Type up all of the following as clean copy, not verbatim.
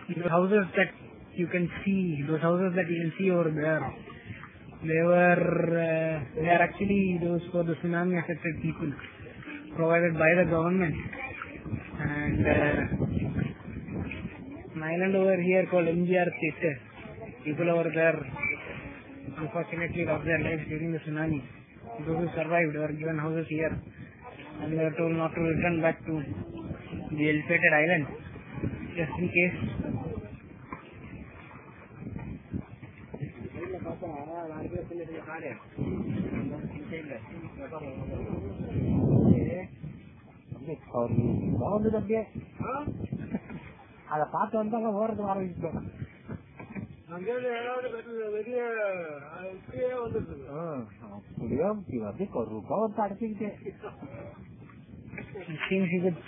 The houses that you can see over there, they are actually those for the tsunami affected people, provided by the government. And an island over here called MGR Theatre. People over there unfortunately lost their lives during the tsunami. Those who survived were given houses here, and they were told not to return back to the elevated island, just in case. அதை பார்த்து வந்தாங்க ஓரத்து ஆரம்பிச்சோம். அப்படியே அடைச்சிக்கிட்டு Seems you could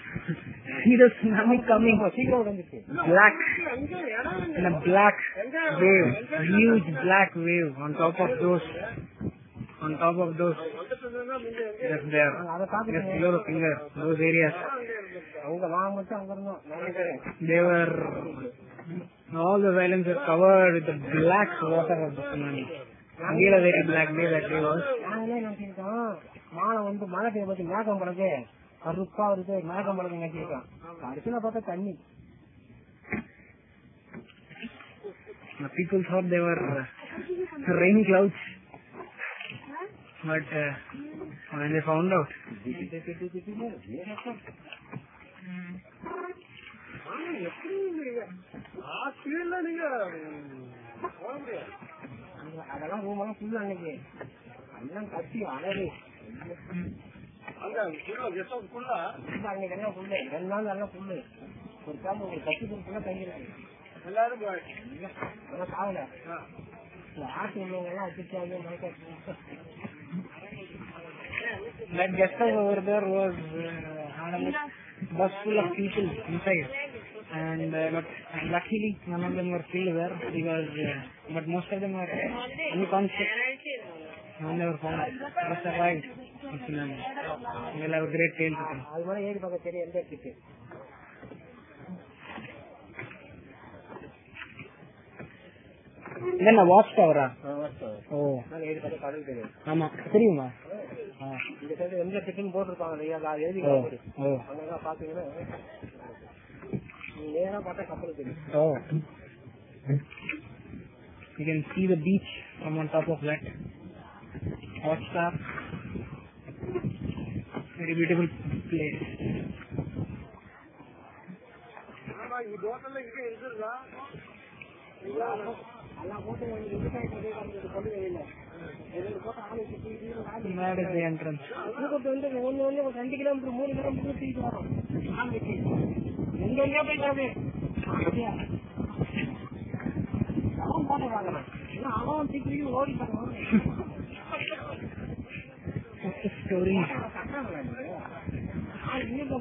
see the tsunami coming. Black, in a black wave, a huge black wave on top of those just there, just below the finger, those areas. They were, all the islands were covered with the black water of the tsunami. Really very black day that day was. மாலை மழை பெய்ய பத்தி மேகம் பழகு கருப்பா இருக்கு, மேகம் பழகு நட்டிருக்கான். கடைசியில பார்த்தா தண்ணி. The people thought they were rain clouds, but when they found out, அதெல்லாம் ரூம் எல்லாம் ஃபுல்லு அன்னைக்கு எல்லாம் கட்டி அழகு. அன்னைக்கு எல்லாம் ஃபுல்லு, 2 நாள் எல்லாம் ஃபுல்லு. ஒரு காலம் ஒரு கட்டி ஃபுல்லா தங்கிருக்கு. எல்லாரும் சாவல ஆட்டு உள்ளவங்க எல்லாம் வச்சுட்டாங்க. that guest house over there was had a bus full of people inside, and but luckily none of them were still there because but most of them were unconscious when they were found. They survived the tsunami. We'll have a great tale to tell. அது மாதிரி ஏறி பார்க்க தெரியும் எந்த இடத்துக்கு. என்ன watch டவரா? ஓ ஏறி பார்க்க கடல் தெரியும். ஆமா தெரியுமா? இந்த சைடு எந்த இடத்துக்குன்னு போட்டிருப்பாங்க இல்லையா, எழுதி அங்கதான் பாத்தீங்கன்னா நேரா பார்த்தா கப்பல் தெரியும். Oh, you can see the beach from on top of that watchtower. Very beautiful place. That is the entrance. 2 kilometer 3 kilometer எங்க போயிட்டாரு அவன் போட்டு வாங்கலாம். அவன் தீக்கிரி ஓடிட்டாங்க. Story. இன்னும்